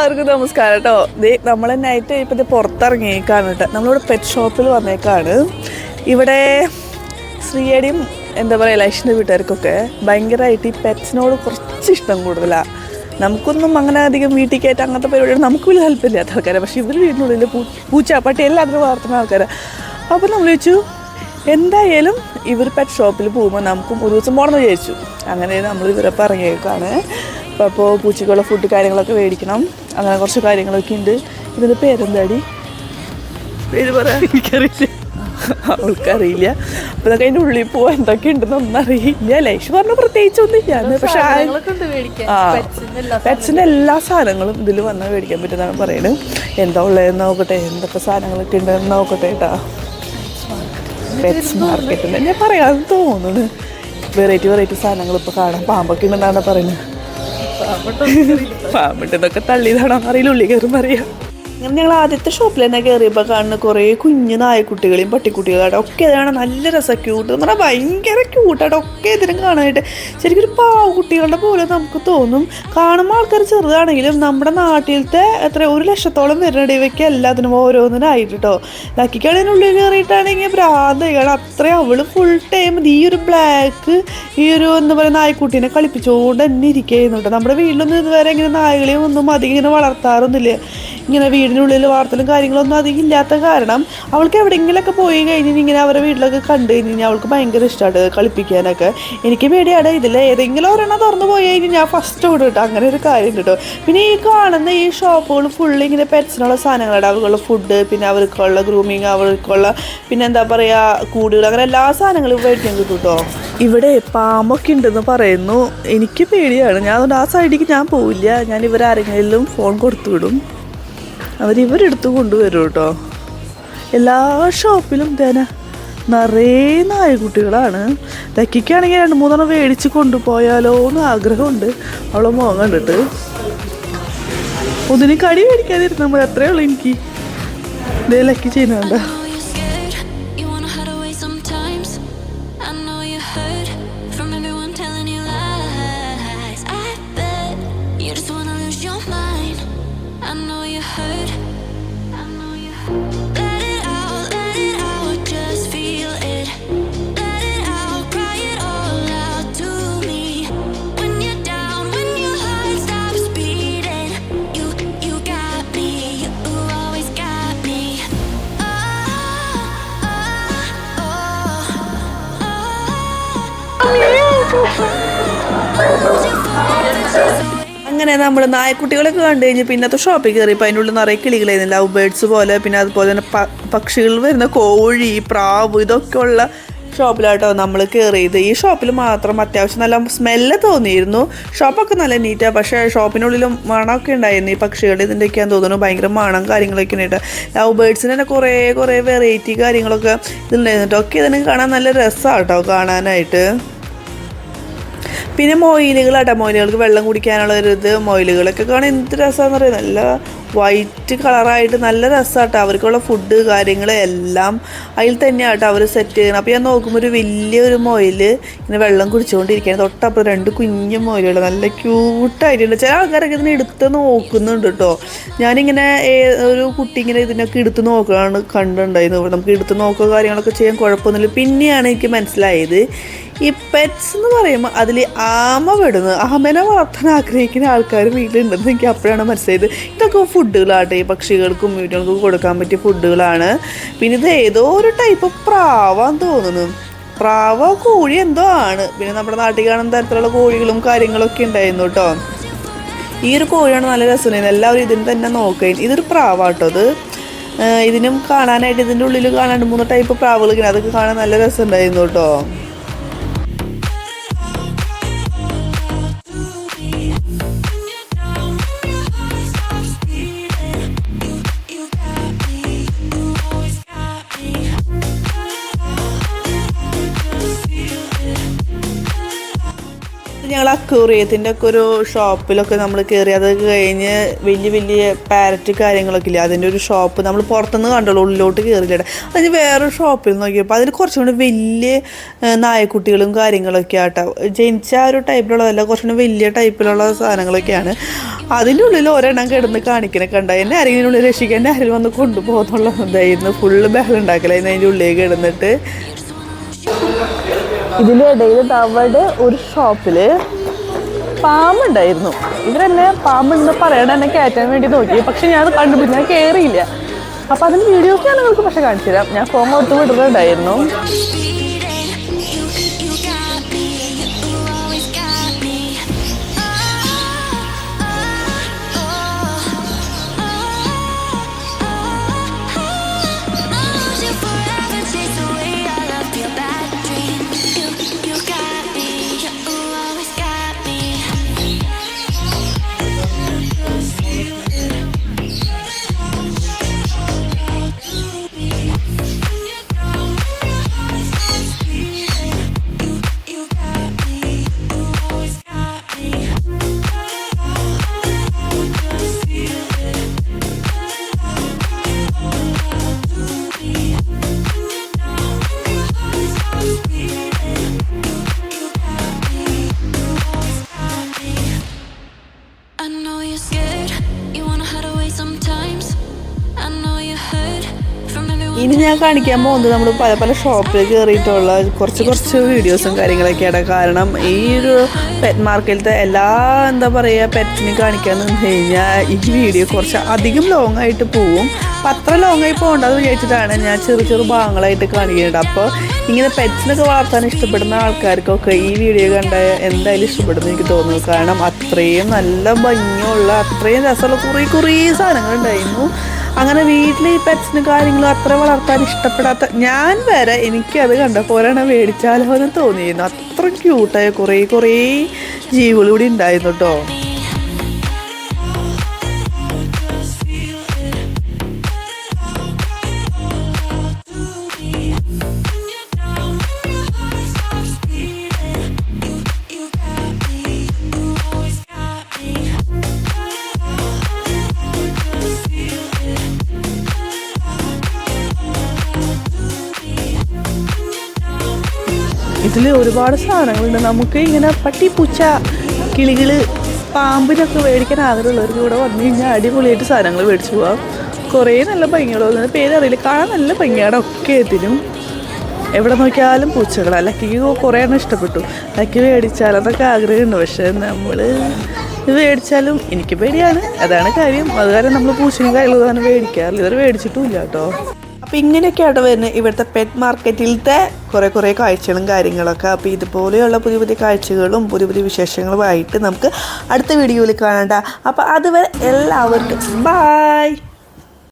എല്ലാവർക്കും നമസ്കാരം കേട്ടോ. നമ്മൾ നൈറ്റ് ഇപ്പോൾ പുറത്തിറങ്ങിയേക്കാണ് കേട്ടോ. നമ്മളിവിടെ പെറ്റ് ഷോപ്പിൽ വന്നേക്കാണ്. ഇവിടെ ശ്രീയടിയും എന്താ പറയുക ലൈഷിൻ്റെ വീട്ടുകാർക്കൊക്കെ ഭയങ്കരമായിട്ട് ഈ പെറ്റ്സിനോട് കുറച്ച് ഇഷ്ടം കൂടുതലാണ്. നമുക്കൊന്നും അങ്ങനെ അധികം വീട്ടിൽ കയറ്റാൻ അങ്ങനത്തെ പരിപാടിയാണ് നമുക്ക് വലിയ താല്പര്യമില്ലാത്ത ആൾക്കാരാണ്. പക്ഷേ ഇവർ വീടിനുള്ളിൽ പൂച്ച പട്ടി എല്ലാത്തിനും വളർത്തുന്ന ആൾക്കാരാണ്. അപ്പോൾ നമ്മൾ ചോദിച്ചു എന്തായാലും ഇവർ പെറ്റ് ഷോപ്പിൽ പോകുമ്പോൾ നമുക്കും ഒരു ദിവസം പോകണമെന്ന് വിചാരിച്ചു. അങ്ങനെ നമ്മൾ ഇവരെ പറഞ്ഞേക്കാണ്. അപ്പോൾ പൂച്ചയ്ക്കുള്ള ഫുഡ് കാര്യങ്ങളൊക്കെ മേടിക്കണം. അങ്ങനെ കുറച്ച് കാര്യങ്ങളൊക്കെ ഉണ്ട്. ഇതിൻ്റെ പേരെന്താടി? പേര് പറയാൻ എനിക്കറിയില്ല, അവൾക്കറിയില്ല. അപ്പോൾ ഇതൊക്കെ അതിൻ്റെ ഉള്ളിൽ പോകാൻ എന്തൊക്കെ ഉണ്ടെന്നൊന്നും അറിയില്ല. ലൈഷ് പറഞ്ഞ പ്രത്യേകിച്ചൊന്നുമില്ല. പക്ഷേ പെറ്റ്സിൻ്റെ എല്ലാ സാധനങ്ങളും ഇതിൽ വന്നാൽ മേടിക്കാൻ പറ്റുന്നതാണ് പറയുന്നത്. എന്താ ഉള്ളതെന്ന് നോക്കട്ടെ, എന്തൊക്കെ സാധനങ്ങളൊക്കെ ഉണ്ടെന്ന് നോക്കട്ടെ കേട്ടോ. പെറ്റ്സ് മാർക്കറ്റ് ഞാൻ പറയാമെന്ന് തോന്നുന്നു. വെറൈറ്റി സാധനങ്ങൾ ഇപ്പോൾ കാണാം. പാമ്പൊക്കെ ഉണ്ടെന്നാണ് പറയുന്നത്. പാമ്പിട്ടതൊക്കെ തള്ളിയതാണോ അറിയില്ല, ഉള്ളി കയറും അറിയാം. അങ്ങനെ ഞങ്ങൾ ആദ്യത്തെ ഷോപ്പിൽ തന്നെ കയറിയപ്പോൾ കാണുന്ന കുറേ കുഞ്ഞു നായക്കുട്ടികളെയും പട്ടിക്കുട്ടികളായിട്ട് ഒക്കെ ഇതാണ്. നല്ല രസം, ക്യൂട്ട് എന്ന് പറഞ്ഞാൽ ഭയങ്കര ക്യൂട്ടായിട്ട് ഒക്കെ ഇതിനും കാണാനായിട്ട്. ശരിക്കും ഒരു പാവക്കുട്ടികളുടെ പോലെ നമുക്ക് തോന്നും. കാണുമ്പോൾ ആൾക്കാർ ചെറുതാണെങ്കിലും നമ്മുടെ നാട്ടിലത്തെ എത്ര 1,00,000 വരുന്നുണ്ട് ഇവയ്ക്ക് എല്ലാത്തിനും ഓരോന്നിനായിട്ട് കേട്ടോ. ലക്കിക്കടയിനുള്ളിൽ കയറിയിട്ടാണെങ്കിൽ ഭ്രാന്തയാണ് അത്രയും. അവൾ ഫുൾ ടൈം ഈ ഒരു ബ്ലാക്ക് ഈ ഒരു എന്താ പറയുക നായ്ക്കുട്ടീനെ കളിപ്പിച്ചുകൊണ്ട് തന്നെ ഇരിക്കുന്നു കേട്ടോ. നമ്മുടെ വീട്ടിലൊന്നും ഇതുവരെ ഇങ്ങനെ നായകളെയും ഒന്നും അധികം ഇങ്ങനെ വളർത്താറൊന്നുമില്ല. ഇങ്ങനെ വീടിനുള്ളിൽ വാർത്തലും കാര്യങ്ങളൊന്നും അധികം ഇല്ലാത്ത കാരണം അവൾക്ക് എവിടെയെങ്കിലുമൊക്കെ പോയി കഴിഞ്ഞ് ഇങ്ങനെ അവരുടെ വീട്ടിലൊക്കെ കണ്ടു കഴിഞ്ഞാൽ അവൾക്ക് ഭയങ്കര ഇഷ്ടമാണ് കളിപ്പിക്കാനൊക്കെ. എനിക്ക് പേടിയാണ് ഇതിൽ ഏതെങ്കിലും ഒരെണ്ണം തുറന്നു പോയി കഴിഞ്ഞാൽ ഞാൻ ഫസ്റ്റ് ഓടും കേട്ടോ. അങ്ങനെ ഒരു കാര്യം കേട്ടോ. പിന്നെ ഈ കാണുന്ന ഈ ഷോപ്പുകൾ ഫുള്ള് ഇങ്ങനെ പെറ്റ്സിനുള്ള സാധനങ്ങളുണ്ട്. അവർക്കുള്ള ഫുഡ്, പിന്നെ അവർക്കുള്ള ഗ്രൂമിങ്, അവർക്കുള്ള പിന്നെ എന്താ പറയുക കൂടുകൾ, അങ്ങനെ എല്ലാ സാധനങ്ങളും മേടിക്കാൻ കിട്ടും കേട്ടോ. ഇവിടെ പാമ്പൊക്കെ ഉണ്ടെന്ന് പറയുന്നു. എനിക്ക് പേടിയാണ്. ഞാൻ അതുകൊണ്ട് ആ സൈഡിലേക്ക് ഞാൻ പോവില്ല. ഞാൻ ഇവരാരെങ്കിലും ഫോൺ കൊടുത്തു വിടും, അവരിവരെടുത്ത് കൊണ്ടുവരും കേട്ടോ. എല്ലാ ഷോപ്പിലും തന്നെ നിറയെ നായക്കുട്ടികളാണ്. ലക്കിക്കാണെങ്കിൽ 2-3 മേടിച്ച് കൊണ്ടുപോയാലോ എന്ന് ആഗ്രഹമുണ്ട്. അവളെ മുഖം കണ്ടിട്ട് ഒന്നിനും കടി മേടിക്കാതിരുന്നാൽ മതി, അത്രയേ ഉള്ളൂ എനിക്ക്. ഇതേ ലക്കി ചെയ്യുന്നുണ്ട. അങ്ങനെ നമ്മൾ നായക്കുട്ടികളൊക്കെ കണ്ടു കഴിഞ്ഞ് പിന്നത്തെ ഷോപ്പിൽ കയറിയപ്പോൾ അതിൻ്റെ ഉള്ളിൽ നിറയെ കിളികളായിരുന്നു, ലവ് ബേർഡ്സ് പോലെ. പിന്നെ അതുപോലെ തന്നെ പക്ഷികൾ വരുന്ന കോഴി, പ്രാവ്, ഇതൊക്കെ ഉള്ള ഷോപ്പിലാട്ടോ നമ്മൾ കയറിയത്. ഈ ഷോപ്പിൽ മാത്രം അത്യാവശ്യം നല്ല സ്മെല്ല് തോന്നിയിരുന്നു. ഷോപ്പൊക്കെ നല്ല നീറ്റാണ്, പക്ഷേ ഷോപ്പിനുള്ളിലും മണമൊക്കെ ഉണ്ടായിരുന്നു. ഈ പക്ഷികളുടെ ഇതിൻ്റെയൊക്കെയാന്ന് തോന്നുന്നു. ഭയങ്കര മണം കാര്യങ്ങളൊക്കെ ഉണ്ടായിട്ട് ലവ് ബേർഡ്സിന് തന്നെ കുറേ വെറൈറ്റി കാര്യങ്ങളൊക്കെ ഇതുണ്ടായിരുന്നു കേട്ടോ. ഒക്കെ ഇതിന് കാണാൻ നല്ല രസമാണ് കേട്ടോ കാണാനായിട്ട്. പിന്നെ മൊയിലുകളാട്ടോ, മൊയിലുകൾക്ക് വെള്ളം കുടിക്കാനുള്ള ഒരു ഇത്. മൊയിലുകളൊക്കെ കാണാൻ എന്ത് രസമാണെന്ന് പറയുന്നത്. നല്ല വൈറ്റ് കളറായിട്ട് നല്ല രസമാട്ടോ. അവർക്കുള്ള ഫുഡ് കാര്യങ്ങൾ എല്ലാം അതിൽ തന്നെയാട്ടോ അവർ സെറ്റ് ചെയ്യുന്നത്. അപ്പോൾ ഞാൻ നോക്കുമ്പോൾ ഒരു വലിയൊരു മൊയിൽ ഇങ്ങനെ വെള്ളം കുടിച്ചുകൊണ്ടിരിക്കുകയാണ്. തൊട്ടപ്പുറം 2 കുഞ്ഞു മൊയിലുകൾ നല്ല ക്യൂട്ടായിട്ടുണ്ട്. ചില ആൾക്കാരൊക്കെ ഇതിനെ എടുത്ത് നോക്കുന്നുണ്ട് കേട്ടോ. ഞാനിങ്ങനെ ഒരു കുട്ടി ഇങ്ങനെ ഇതിനൊക്കെ എടുത്ത് നോക്കുകയാണ് കണ്ടിട്ടുണ്ടായിരുന്നു. നമുക്ക് എടുത്ത് നോക്കുക കാര്യങ്ങളൊക്കെ ചെയ്യാൻ കുഴപ്പമൊന്നുമില്ല. പിന്നെയാണ് എനിക്ക് മനസ്സിലായത് ഈ പെറ്റ്സ് എന്ന് പറയുമ്പോൾ അതിൽ ആമ പെടുന്നത്. ആമനെ വളർത്താൻ ആഗ്രഹിക്കുന്ന ആൾക്കാർ വീട്ടിലുണ്ടെന്ന് എനിക്ക് അപ്പോഴാണ് മനസ്സിലായത്. ഇതൊക്കെ ഫുഡുകളാട്ടെ, ഈ പക്ഷികൾക്കും വീട്ടുകൾക്കും കൊടുക്കാൻ പറ്റിയ ഫുഡുകളാണ്. പിന്നെ ഇത് ഏതോ ഒരു ടൈപ്പ് പ്രാവാന്ന് തോന്നുന്നു. പ്രാവോ കോഴി എന്തോ ആണ്. പിന്നെ നമ്മുടെ നാട്ടിൽ കാണുന്ന തരത്തിലുള്ള കോഴികളും കാര്യങ്ങളൊക്കെ ഉണ്ടായിരുന്നു കേട്ടോ. ഈ ഒരു കോഴിയാണ് നല്ല രസമുണ്ടായിരുന്നു. എല്ലാവരും ഇതിന് തന്നെ നോക്കുകയും. ഇതൊരു പ്രാവാട്ടോ. അത് ഇതിനും കാണാനായിട്ട് ഇതിൻ്റെ ഉള്ളിൽ കാണാൻ 2-3 ടൈപ്പ് പ്രാവുകൾ, അതൊക്കെ കാണാൻ നല്ല രസമുണ്ടായിരുന്നു കേട്ടോ. ഞങ്ങൾ അക്വേറിയത്തിൻ്റെ ഒക്കെ ഒരു ഷോപ്പിലൊക്കെ നമ്മൾ കയറി, അത് കഴിഞ്ഞ് വലിയ വലിയ പാരറ്റ് കാര്യങ്ങളൊക്കെ ഇല്ലേ, അതിൻ്റെ ഒരു ഷോപ്പ് നമ്മൾ പുറത്തുനിന്ന് കണ്ടുള്ളൂ, ഉള്ളിലോട്ട് കയറിയില്ല. അതിന് വേറൊരു ഷോപ്പിൽ നോക്കിയപ്പോൾ അതിൽ കുറച്ചും കൂടി വലിയ നായക്കുട്ടികളും കാര്യങ്ങളൊക്കെ ആട്ടോ. ജനിച്ച ആ ഒരു ടൈപ്പിലുള്ളതല്ല, കുറച്ചും കൂടി വലിയ ടൈപ്പിലുള്ള സാധനങ്ങളൊക്കെയാണ്. അതിൻ്റെ ഉള്ളിൽ ഒരെണ്ണം കിടന്ന് കാണിക്കണൊക്കെ ഉണ്ടായി. എന്നെ ആരെങ്കിലും ഉള്ളിൽ രക്ഷിക്കാൻ എന്നെ ആരെങ്കിലും വന്ന് കൊണ്ടുപോകുന്നുള്ളതായിരുന്നു. ഫുള്ള് ബഹളം ഉണ്ടാക്കലായിരുന്നു അതിൻ്റെ ഉള്ളിൽ കിടന്നിട്ട്. ഇതിൻ്റെ ഇടയിൽ അവിടെ ഒരു ഷോപ്പിൽ പാമ്പുണ്ടായിരുന്നു. ഇവരെന്നെ പാമ്പുണ്ടെന്ന് പറയണ എന്നെ കയറ്റാൻ വേണ്ടി നോക്കി, പക്ഷെ ഞാൻ കണ്ടുപിടിച്ച് ഞാൻ കയറിയില്ല. അപ്പോൾ അതിന് വീഡിയോസ് ഞാൻ നിങ്ങൾക്ക് പക്ഷെ കാണിച്ചു തരാം. ഞാൻ ഫോൺ കൊടുത്ത് വിടുന്നുണ്ടായിരുന്നു. ഇനി ഞാൻ കാണിക്കാൻ പോകുന്നത് നമ്മൾ പല പല ഷോപ്പിൽ കയറിയിട്ടുള്ള കുറച്ച് വീഡിയോസും കാര്യങ്ങളൊക്കെയാണ്. കാരണം ഈ ഒരു പെറ്റ് മാർക്കറ്റിലത്തെ എല്ലാ എന്താ പറയുക പെറ്റിനെ കാണിക്കാൻ നിന്ന് കഴിഞ്ഞാൽ ഈ വീഡിയോ കുറച്ച് അധികം ലോങ് ആയിട്ട് പോവും. അപ്പം അത്ര ലോങ് ആയി പോകണ്ടെന്ന് വിചാരിച്ചിട്ടാണ് ഞാൻ ചെറു ഭാഗങ്ങളായിട്ട് കാണിക്കുന്നത്. അപ്പോൾ ഇങ്ങനെ പെറ്റ്സിനൊക്കെ വളർത്താൻ ഇഷ്ടപ്പെടുന്ന ആൾക്കാർക്കൊക്കെ ഈ വീഡിയോ കണ്ട എന്തായാലും ഇഷ്ടപ്പെടുന്നു എനിക്ക് തോന്നുന്നു. കാരണം അത്രയും നല്ല ഭംഗിയുള്ള അത്രയും രസമുള്ള കുറേ സാധനങ്ങളുണ്ടായിരുന്നു. അങ്ങനെ വീട്ടിൽ ഈ പെറ്റ്സിന് കാര്യങ്ങളും അത്ര വളർത്താൻ ഇഷ്ടപ്പെടാത്ത ഞാൻ വരെ എനിക്കത് കണ്ടപ്പോൾ ഒരെണ്ണം മേടിച്ചാലോ എന്ന് തോന്നിയിരുന്നു. അത്ര ക്യൂട്ടായ കുറേ ജീവികളിലൂടെ ഉണ്ടായിരുന്നു കേട്ടോ. ഇതിൽ ഒരുപാട് സാധനങ്ങളുണ്ട്. നമുക്ക് ഇങ്ങനെ പട്ടി, പൂച്ച, കിളികൾ, പാമ്പിനൊക്കെ മേടിക്കാൻ ആഗ്രഹമുള്ളവർക്ക് ഇവിടെ വന്നു കഴിഞ്ഞാൽ അടിപൊളിയായിട്ട് സാധനങ്ങൾ മേടിച്ചു പോകാം. കുറേ നല്ല ഭംഗിയുള്ള പേരറിയില്ല, കാണാൻ നല്ല ഭംഗിയാണ്. ഒക്കെ എത്തിനും എവിടെ നോക്കിയാലും പൂച്ചകൾ. ലക്കിക്ക് കുറേ എണ്ണം ഇഷ്ടപ്പെട്ടു. ലക്കി മേടിച്ചാലെന്നൊക്കെ ആഗ്രഹമുണ്ട്. പക്ഷേ നമ്മൾ ഇത് മേടിച്ചാലും എനിക്ക് പേടിയാണ്, അതാണ് കാര്യം. അത് കാരണം നമ്മൾ പൂച്ചയും കാര്യങ്ങളും തന്നെ മേടിക്കാറില്ല. ഇതൊരു മേടിച്ചിട്ടുമില്ല കേട്ടോ. അപ്പോൾ ഇങ്ങനെയൊക്കെയാണ് വരുന്നത് ഇവിടുത്തെ പെറ്റ് മാർക്കറ്റിലത്തെ കുറേ കാഴ്ചകളും കാര്യങ്ങളൊക്കെ. അപ്പോൾ ഇതുപോലെയുള്ള പുതിയ കാഴ്ചകളും പുതിയ വിശേഷങ്ങളുമായിട്ട് നമുക്ക് അടുത്ത വീഡിയോയിൽ കാണണ്ട. അപ്പോൾ അതുവരെ എല്ലാവർക്കും ബായ്.